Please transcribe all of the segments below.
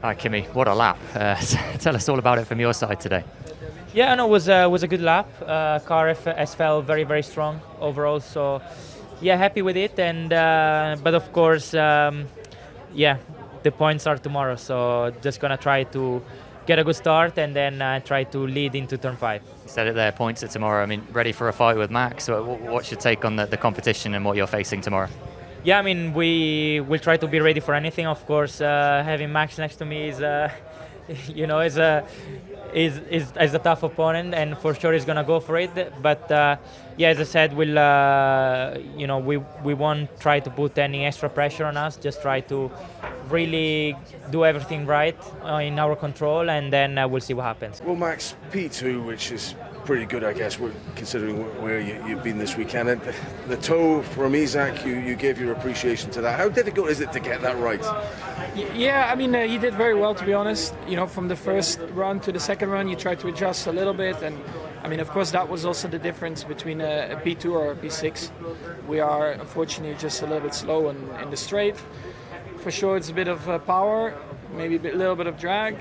Hi Kimi, what a lap. Tell us all about it from your side today. Yeah, no, it was a good lap. Car has felt very, very strong overall. So, yeah, happy with it. And but of course, yeah, the points are tomorrow. So just gonna try to get a good start and then try to lead into turn 5. You said it there, points at tomorrow. I mean, ready for a fight with Max. So what's your take on the competition and what you're facing tomorrow? Yeah, I mean, we will try to be ready for anything. Of course, having Max next to me is, is a tough opponent, and for sure he's gonna go for it. But yeah, as I said, we won't try to put any extra pressure on us. Just try to really do everything right in our control, and then we'll see what happens. Well, Max, P2, which is pretty good, I guess, considering where you've been this weekend. And the toe from Isack, you gave your appreciation to that. How difficult is it to get that right? Yeah, I mean, he did very well, to be honest. You know, from the first run to the second run, you try to adjust a little bit. And, I mean, of course, that was also the difference between a P2 or a P6. We are, unfortunately, just a little bit slow in the straight. For sure, it's a bit of power, maybe a little bit of drag.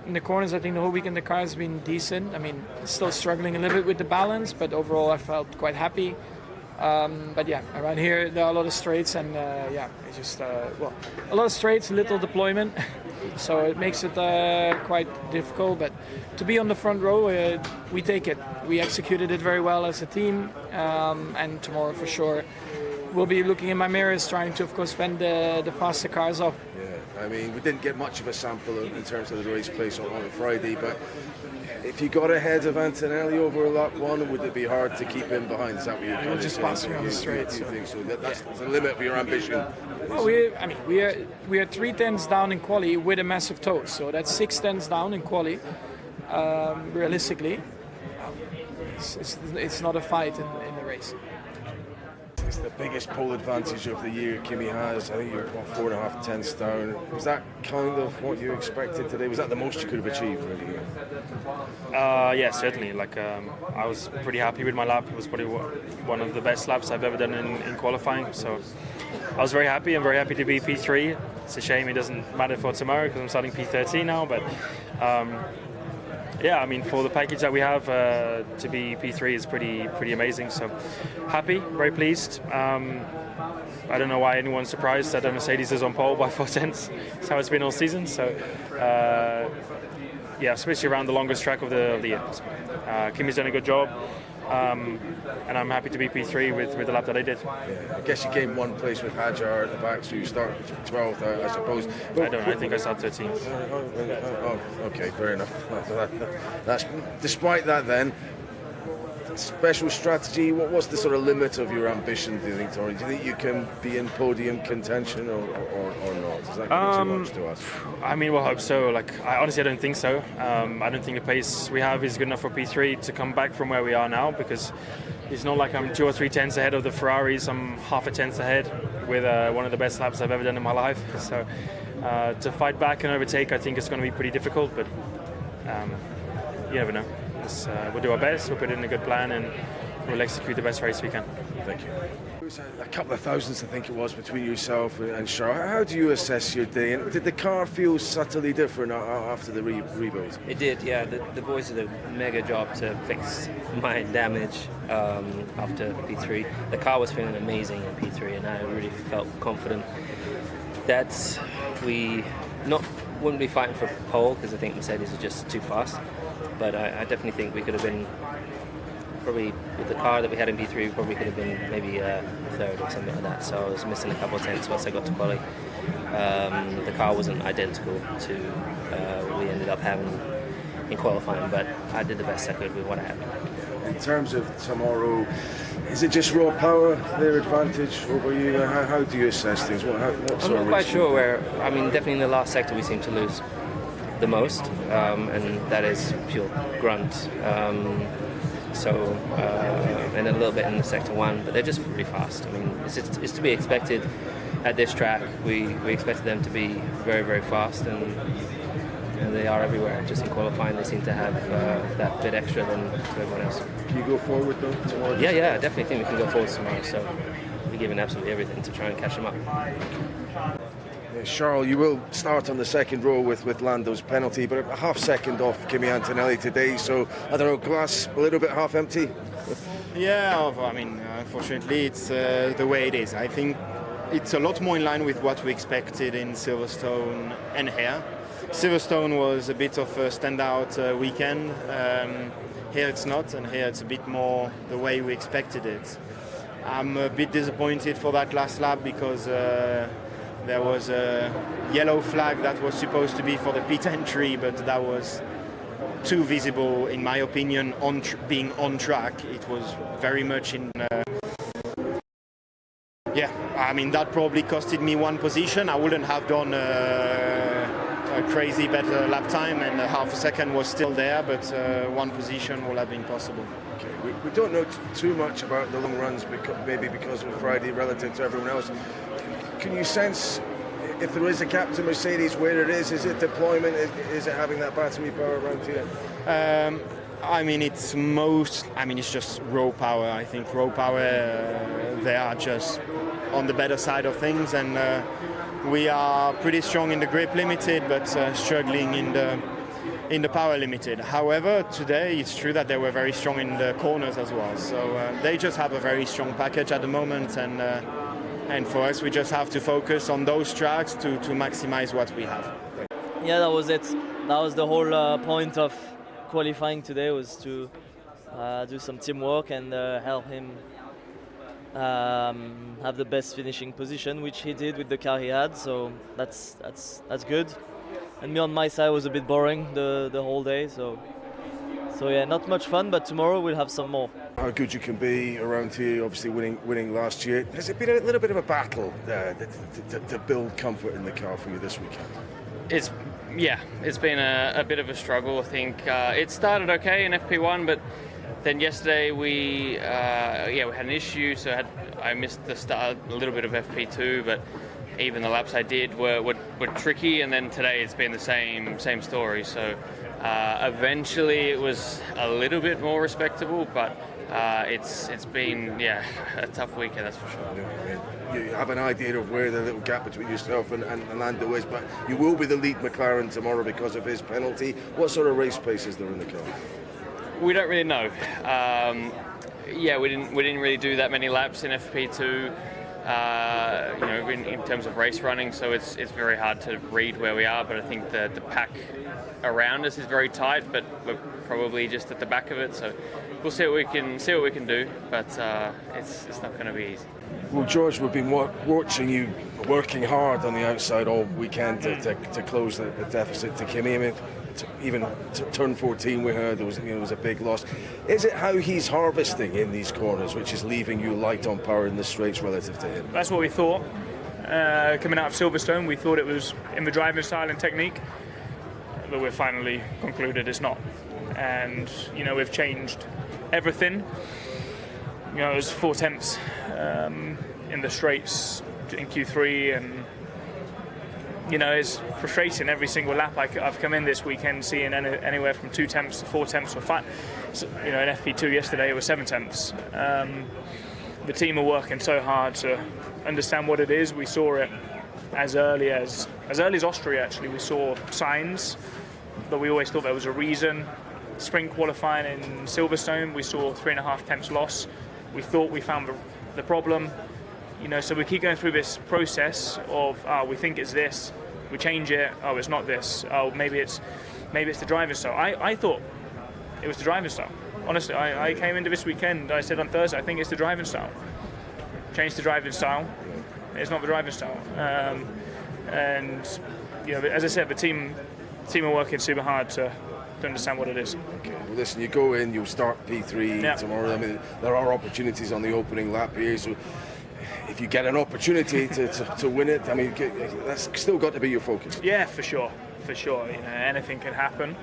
In the corners, I think the whole weekend the car has been decent. I mean, still struggling a little bit with the balance, but overall I felt quite happy. But yeah, around here there are a lot of straights, and yeah, it's just a lot of straights, little deployment, so it makes it quite difficult. But to be on the front row, we take it. We executed it very well as a team, and tomorrow for sure we'll be looking in my mirrors, trying to, of course, fend the faster cars off. Yeah, I mean, we didn't get much of a sample in terms of the race place on Friday, but if you got ahead of Antonelli over lap 1, would it be hard to keep him behind? Is that what you're kind of just saying? pass me on the straight. You think so? That's the limit of your ambition. Well, we are 3 tenths down in quali with a massive toe, so that's 6 tenths down in quali. Realistically, it's not a fight in the race. It's the biggest pole advantage of the year Kimi has. I think you're 4.5 tenths down. Was that kind of what you expected today? Was that the most you could have achieved, really? Yeah, certainly. I was pretty happy with my lap. It was probably one of the best laps I've ever done in qualifying. So I was very happy. I'm very happy to be P3. It's a shame it doesn't matter for tomorrow because I'm starting P13 now. But yeah, I mean, for the package that we have, to be P3 is pretty amazing. So happy, very pleased. I don't know why anyone's surprised that a Mercedes is on pole by 4 tenths. That's how it's been all season. So yeah, especially around the longest track of the year. So, Kimi's done a good job. And I'm happy to be P3 with the lap that I did. Yeah, I guess you gained 1 place with Hadjar at the back, so you start 12th, I suppose. But I think I started 13th. Oh, okay, fair enough. That's despite that, then. Special strategy. What's the sort of limit of your ambition, do you think, Tori? Do you think you can be in podium contention or not? Is that going to be too much to ask? I mean, we'll hope so. I honestly don't think so. I don't think the pace we have is good enough for P3 to come back from where we are now, because it's not like I'm 2 or 3 tenths ahead of the Ferraris. I'm half a tenth ahead with one of the best laps I've ever done in my life. So to fight back and overtake, I think it's going to be pretty difficult, but you never know. We'll do our best, we'll put in a good plan, and we'll execute the best race we can. Thank you. It was a couple of thousandths, I think it was, between yourself and Charles. How do you assess your day? And did the car feel subtly different after the rebuild? It did, yeah. The boys did a mega job to fix my damage after P3. The car was feeling amazing in P3, and I really felt confident that we wouldn't be fighting for pole, because I think Mercedes is just too fast. But I definitely think we could have been, probably with the car that we had in P3, we probably could have been maybe third or something like that. So I was missing a couple of tenths once I got to quali. The car wasn't identical to what we ended up having in qualifying, but I did the best I could with what I had. In terms of tomorrow, is it just raw power, their advantage over you? How do you assess things? What I'm not quite sure where. I mean, definitely in the last sector we seem to lose the most, and that is pure grunt. And a little bit in the sector 1, but they're just really fast. I mean, it's to be expected at this track. We expected them to be very, very fast, and they are everywhere. Just in qualifying, they seem to have that bit extra than everyone else. Can you go forward though tomorrow? Yeah, I definitely think we can go forward tomorrow. So we're giving absolutely everything to try and catch them up. Charles, you will start on the second row with Lando's penalty, but a half second off Kimi Antonelli today, so I don't know, glass a little bit half empty? Yeah, I mean, unfortunately, it's the way it is. I think it's a lot more in line with what we expected in Silverstone and here. Silverstone was a bit of a standout weekend. Here it's not, and here it's a bit more the way we expected it. I'm a bit disappointed for that last lap because there was a yellow flag that was supposed to be for the pit entry, but that was too visible, in my opinion, being on track. It was very much in... yeah, I mean, that probably costed me one position. I wouldn't have done a crazy better lap time, and a half a second was still there, but one position would have been possible. Okay, we don't know too much about the long runs, maybe because of Friday relative to everyone else. Can you sense if there is a gap to Mercedes where it is? Is it deployment? Is it having that battery power around here? I mean, it's just raw power. I think raw power, they are just on the better side of things, and we are pretty strong in the grip limited, but struggling in the power limited. However, today it's true that they were very strong in the corners as well. So they just have a very strong package at the moment, and for us, we just have to focus on those tracks to maximize what we have. Yeah, that was it. That was the whole point of qualifying today, was to do some teamwork and help him have the best finishing position, which he did with the car he had. So that's good. And me on my side was a bit boring the whole day. So yeah, not much fun. But tomorrow we'll have some more. How good you can be around here, obviously winning last year. Has it been a little bit of a battle to build comfort in the car for you this weekend? It's been a bit of a struggle. I think it started okay in FP1, but then yesterday we had an issue, so I missed the start a little bit of FP2, but even the laps I did were tricky, and then today it's been the same story. So eventually it was a little bit more respectable, but it's been a tough weekend, that's for sure. You have an idea of where the little gap between yourself and Lando is, but you will be the lead McLaren tomorrow because of his penalty. What sort of race pace is there in the car? We don't really know. We didn't really do that many laps in FP2. In terms of race running, so it's very hard to read where we are. But I think the pack around us is very tight, but we're probably just at the back of it. So we'll see what we can do. But it's not going to be easy. Well, George, we've been watching you working hard on the outside all weekend to close the deficit to Kimi. I mean, even turn 14 we heard there was a big loss. Is it how he's harvesting in these corners which is leaving you light on power in the straights relative to him? That's what we thought. Coming out of Silverstone, we thought it was in the driving style and technique, but we've finally concluded it's not. And we've changed everything. It was 4 tenths in the straights in Q3, and it's frustrating every single lap I've come in this weekend seeing anywhere from 2 tenths to 4 tenths or 5. So, in FP2 yesterday it was 7 tenths. The team are working so hard to understand what it is. We saw it as early as Austria. Actually, we saw signs, but we always thought there was a reason. Sprint qualifying in Silverstone, we saw 3.5 tenths loss. We thought we found the problem. So we keep going through this process of we think it's this, we change it, it's not this, maybe it's the driving style. I thought it was the driving style. Honestly, I came into this weekend, I said on Thursday, I think it's the driving style. Change the driving style, it's not the driving style. As I said, the team are working super hard to understand what it is. Okay, well listen, you go in, you'll start P3 tomorrow. I mean, there are opportunities on the opening lap here, so if you get an opportunity to win it, I mean, that's still got to be your focus. Yeah, for sure. Anything can happen.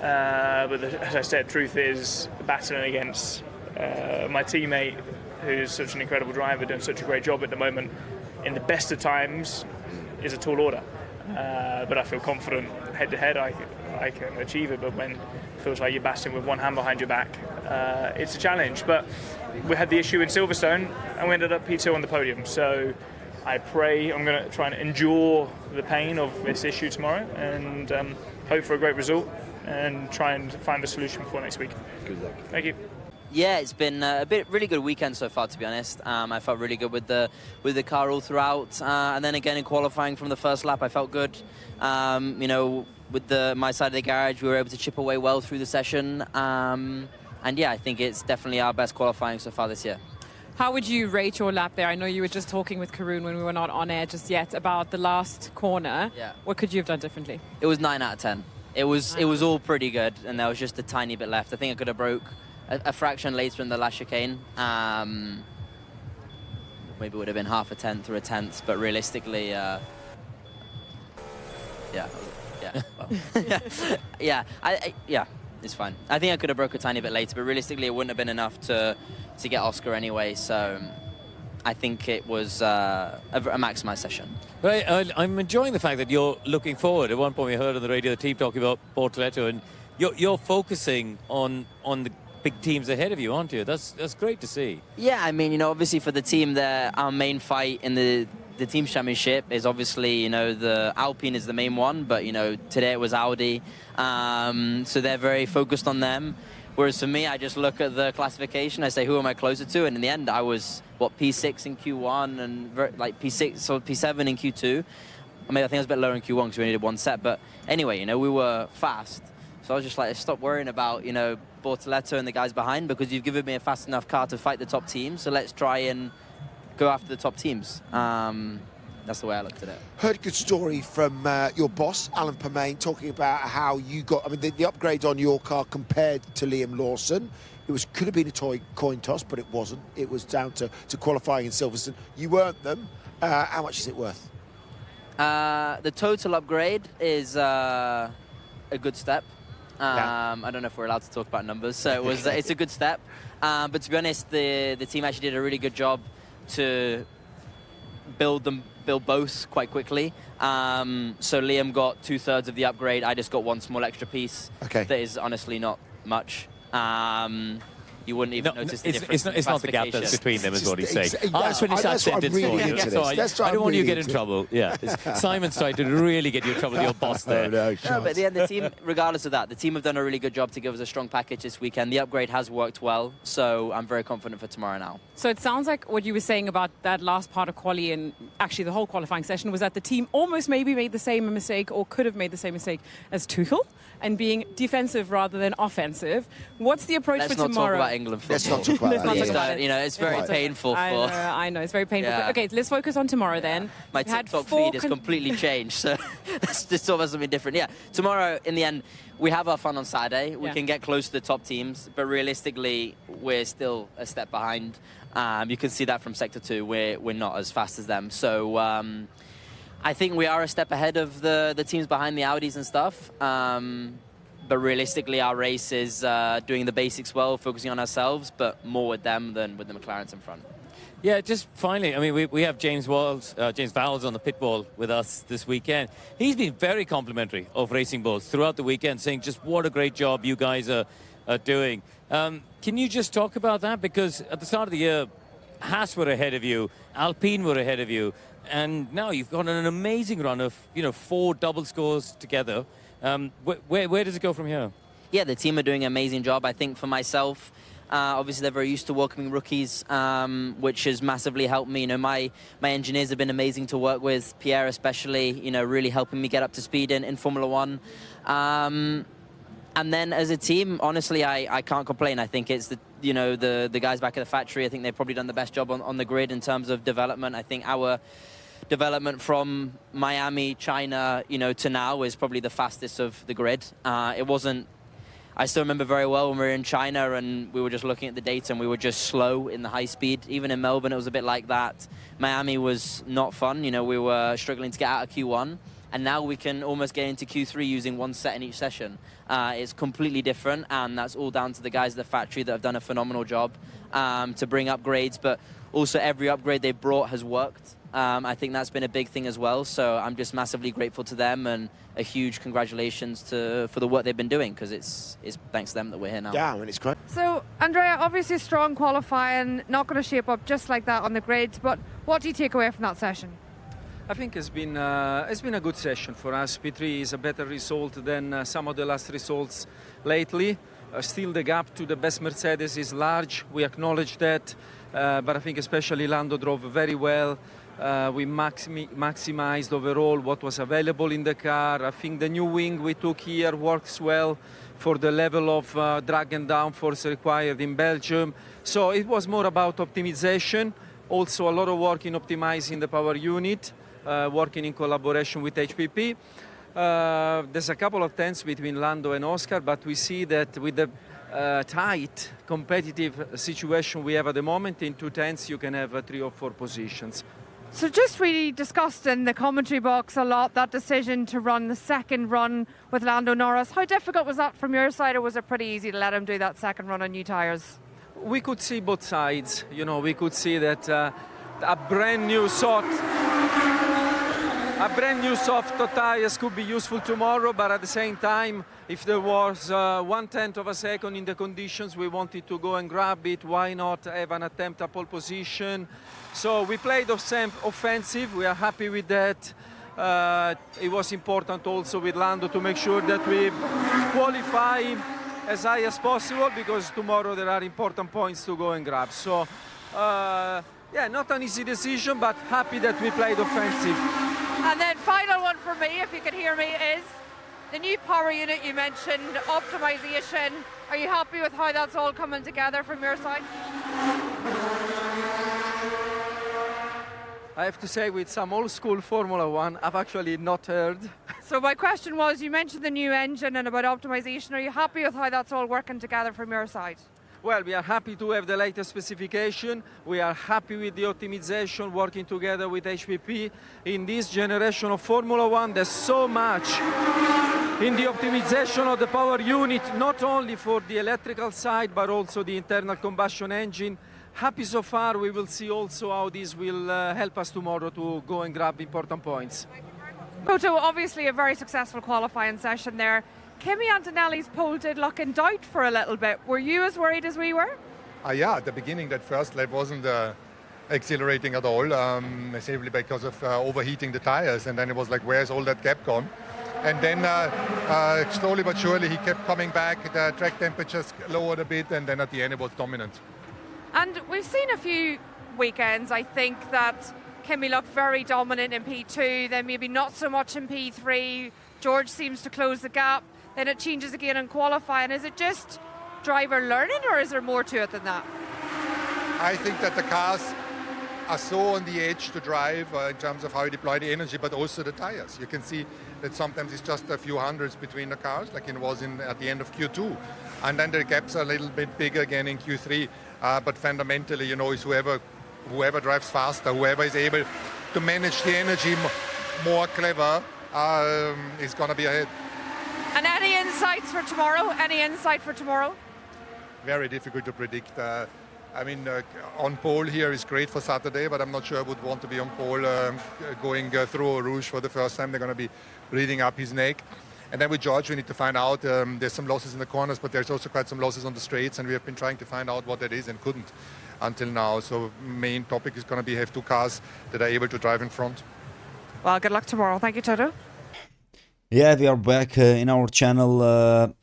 But as I said, truth is, battling against my teammate, who's such an incredible driver, doing such a great job at the moment, in the best of times, is a tall order. But I feel confident head to head I can achieve it. But when it feels like you're battling with one hand behind your back, it's a challenge. But we had the issue in Silverstone and we ended up P2 on the podium. So I pray I'm going to try and endure the pain of this issue tomorrow and hope for a great result and try and find a solution for next week. Good luck. Thank you. Yeah, it's been really good weekend so far, to be honest. I felt really good with the car all throughout, and then again in qualifying from the first lap, I felt good. You know, with my side of the garage, we were able to chip away well through the session, and yeah, I think it's definitely our best qualifying so far this year. How would you rate your lap there? I know you were just talking with Karun when we were not on air just yet about the last corner. Yeah. What could you have done differently? It was 9 out of 10. It was all pretty good, and there was just a tiny bit left. I think I could have broke a fraction later in the last chicane. Maybe it would have been half a tenth or a tenth, but realistically, yeah, it's fine. I think I could have broke a tiny bit later, but realistically, it wouldn't have been enough to get Oscar anyway. So I think it was a maximised session. Right, I'm enjoying the fact that you're looking forward. At one point, we heard on the radio the team talking about Bortoleto, and you're focusing on the big teams ahead of you, aren't you? That's great to see. Yeah, I mean, you know, obviously for the team there, our main fight in the team's championship is obviously, you know, the Alpine is the main one, but, you know, today it was Audi. So they're very focused on them. Whereas for me, I just look at the classification, I say, who am I closer to? And in the end, I was, P6 in Q1 and like P6 or P7 in Q2. I mean, I think I was a bit lower in Q1 because we only did one set. But anyway, you know, we were fast. So I was just like, stop worrying about, you know, Bortoleto and the guys behind, because you've given me a fast enough car to fight the top teams. So let's try and go after the top teams. That's the way I looked at it. Heard a good story from your boss, Alan Permain, talking about how you got, I mean, the upgrade on your car compared to Liam Lawson. It could have been a coin toss, but it wasn't. It was down to qualifying in Silverstone. You earned them. How much is it worth? The total upgrade is a good step. Yeah. I don't know if we're allowed to talk about numbers, so it's a good step. But to be honest, the team actually did a really good job to build both quite quickly. So Liam got 2/3 of the upgrade. I just got one small extra piece. Okay. That is honestly not much. You wouldn't even notice the difference. It's not the gap that's between them, is what he's saying. I'll finish that sentence for you. So I don't want you to get in trouble. Yeah, Simon's trying to really get you in trouble with your boss there. No, but at the end, the team, regardless of that, the team have done a really good job to give us a strong package this weekend. The upgrade has worked well, so I'm very confident for tomorrow now. So it sounds like what you were saying about that last part of quali and actually the whole qualifying session was that the team almost maybe made the same mistake or could have made the same mistake as Tuchel and being defensive rather than offensive. What's the approach for tomorrow? Let's not talk about England football. Let's not talk about that. Talk about it. You know, it's very painful. I know, it's very painful. Yeah. Okay, let's focus on tomorrow then. My TikTok feed has completely changed, so this sort of something different. Yeah, tomorrow, in the end, we have our fun on Saturday. We can get close to the top teams, but realistically, we're still a step behind. You can see that from Sector 2. We're not as fast as them. So I think we are a step ahead of the teams behind the Audis and stuff. But realistically, our race is doing the basics well, focusing on ourselves, but more with them than with the McLarens in front. Yeah, just finally, I mean, we have James Vowles on the pit wall with us this weekend. He's been very complimentary of Racing Bulls throughout the weekend, saying just what a great job you guys are doing. Can you just talk about that? Because at the start of the year, Haas were ahead of you, Alpine were ahead of you, and now you've got an amazing run of, 4 double scores together. Where does it go from here? Yeah, the team are doing an amazing job. I think for myself, obviously they're very used to welcoming rookies, which has massively helped me. My engineers have been amazing to work with, Pierre especially, really helping me get up to speed in Formula One. And then as a team, honestly, I can't complain. I think it's the guys back at the factory. I think they've probably done the best job on the grid in terms of development. I think our development from Miami, China, to now is probably the fastest of the grid. I still remember very well when we were in China and we were just looking at the data and we were just slow in the high speed. Even in Melbourne, it was a bit like that. Miami was not fun. We were struggling to get out of Q1. And now we can almost get into Q3 using one set in each session. It's completely different, and that's all down to the guys at the factory that have done a phenomenal job to bring upgrades. But also every upgrade they brought has worked. I think that's been a big thing as well. So I'm just massively grateful to them, and a huge congratulations for the work they've been doing, because it's thanks to them that we're here now. Yeah, I mean, it's great. So, Andrea, obviously strong qualifying, not going to shape up just like that on the grids, but what do you take away from that session? I think it's been a good session for us. P3 is a better result than some of the last results lately. Still, the gap to the best Mercedes is large. We acknowledge that, but I think especially Lando drove very well. We maximized overall what was available in the car. I think the new wing we took here works well for the level of drag and downforce required in Belgium. So it was more about optimization. Also a lot of work in optimizing the power unit, working in collaboration with HPP. There's a couple of tenths between Lando and Oscar, but we see that with the tight competitive situation we have at the moment, in 2 tenths you can have 3 or 4 positions. So just we discussed in the commentary box a lot that decision to run the second run with Lando Norris. How difficult was that from your side, or was it pretty easy to let him do that second run on new tyres? We could see both sides. You know, we could see that a brand new soft tyres could be useful tomorrow, but at the same time, if there was 1/10 of a second in the conditions we wanted to go and grab it, why not have an attempt at pole position? So we played offensive. We are happy with that. It was important also with Lando to make sure that we qualify as high as possible, because tomorrow there are important points to go and grab. So yeah, not an easy decision, but happy that we played offensive. And then final one for me, if you can hear me, is the new power unit you mentioned, optimization. Are you happy with how that's all coming together from your side? I have to say, with some old school Formula One, I've actually not heard. So my question was, you mentioned the new engine and about optimization. Are you happy with how that's all working together from your side? Well, we are happy to have the latest specification. We are happy with the optimization, working together with HPP. In this generation of Formula One, there's so much in the optimization of the power unit, not only for the electrical side, but also the internal combustion engine. Happy so far. We will see also how this will help us tomorrow to go and grab important points. Toto, obviously a very successful qualifying session there. Kimi Antonelli's pole did look in doubt for a little bit. Were you as worried as we were? Yeah, at the beginning, that first lap wasn't accelerating at all, simply because of overheating the tires. And then it was like, where's all that gap gone? And then slowly but surely he kept coming back. The track temperatures lowered a bit, and then at the end it was dominant. And we've seen a few weekends, I think, that Kimi looked very dominant in P2, then maybe not so much in P3. George seems to close the gap. Then it changes again in qualifying. Is it just driver learning, or is there more to it than that? I think that the cars are so on the edge to drive in terms of how you deploy the energy, but also the tires. You can see that sometimes it's just a few hundreds between the cars, like it was at the end of Q2. And then the gaps are a little bit bigger again in Q3. But fundamentally, you know, it's whoever drives faster, whoever is able to manage the energy more clever is going to be ahead. And any insights for tomorrow? Any insight for tomorrow? Very difficult to predict. I mean, on pole here is great for Saturday, but I'm not sure I would want to be on pole going through Rouge for the first time. They're going to be breathing up his neck. And then with George, we need to find out. There's some losses in the corners, but there's also quite some losses on the straights, and we have been trying to find out what that is and couldn't until now. So main topic is going to be have 2 cars that are able to drive in front. Well, good luck tomorrow. Thank you, Toto. Yeah, we are back in our channel.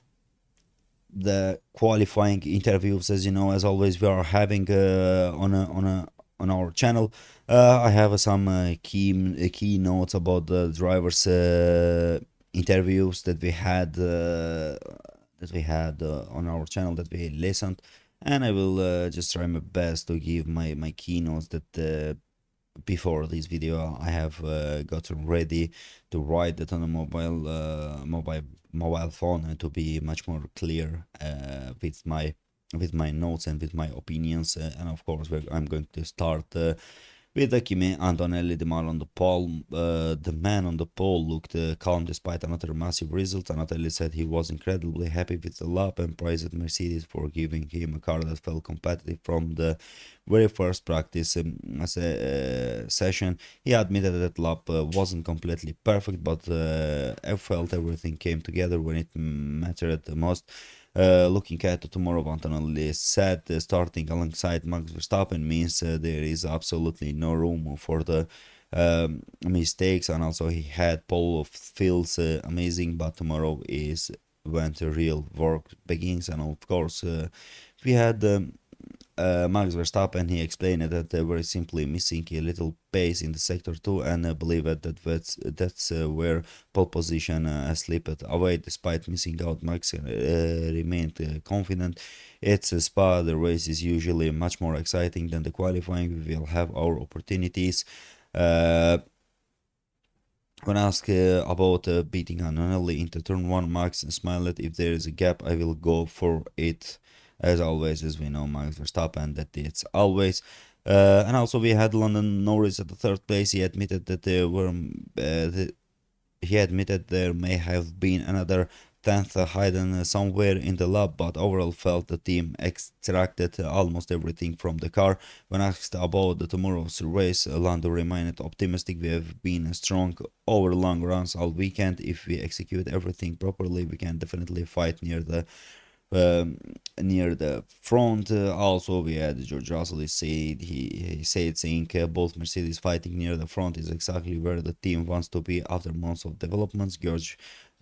The qualifying interviews, as you know, as always, we are having on our channel. I have some key notes about the drivers' interviews that we had on our channel that we listened, and I will just try my best to give my keynotes that before this video I have gotten ready to write it on a mobile phone, and to be much more clear with my notes and with my opinions. And of course I'm going to start with Kimi Antonelli, the man on the pole. The man on the pole looked calm despite another massive result. Antonelli said he was incredibly happy with the lap and praised Mercedes for giving him a car that felt competitive from the very first practice session. He admitted that lap wasn't completely perfect, but I felt everything came together when it mattered the most. Looking at tomorrow, Antonelli said starting alongside Max Verstappen means there is absolutely no room for the mistakes, and also he had pole feels amazing, but tomorrow is when the real work begins. And of course we had Max Verstappen. He explained that they were simply missing a little pace in the sector 2, and I believe that's where pole position slipped away. Despite missing out, Max remained confident. It's a Spa, the race is usually much more exciting than the qualifying. We will have our opportunities. When asked about beating Antonelli into turn 1, Max smiled. If there is a gap, I will go for it. As always, as we know, Max Verstappen, that it's always. And also we had London Norris at the 3rd place. He admitted that there may have been another 10th hidden somewhere in the lab, but overall felt the team extracted almost everything from the car. When asked about tomorrow's race, Lando remained optimistic. We have been strong over long runs all weekend. If we execute everything properly, we can definitely fight near the front. Also we had George Russell. He said saying both Mercedes fighting near the front is exactly where the team wants to be after months of developments.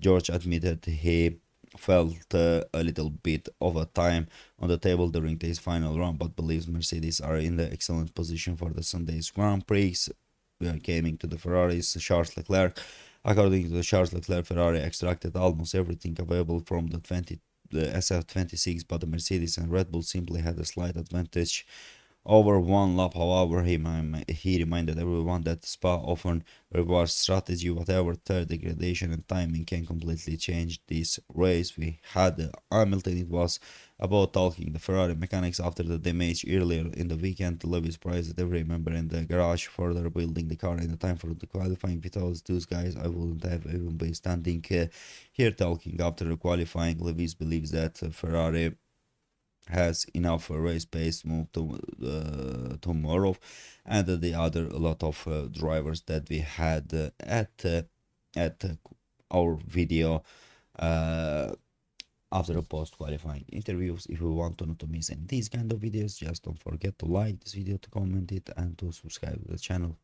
George admitted he felt a little bit of a time on the table during his final run, but believes Mercedes are in the excellent position for the Sunday's Grand Prix. We are coming to the Ferraris. Charles Leclerc. According to Charles Leclerc, Ferrari extracted almost everything available from the SF26, but the Mercedes and Red Bull simply had a slight advantage over one lap. However, he reminded everyone that Spa often rewards strategy. Whatever third degradation and timing can completely change this race. We had Hamilton. It was about talking the Ferrari mechanics after the damage earlier in the weekend. Lewis praised every member in the garage for their building the car in the time for the qualifying. Without those guys, I wouldn't have even been standing here talking after the qualifying. Lewis believes that Ferrari has enough race pace to move to tomorrow, and the other lot of drivers that we had at our video after the post qualifying interviews. If you want to not to miss any these kind of videos, just don't forget to like this video, to comment it, and to subscribe to the channel.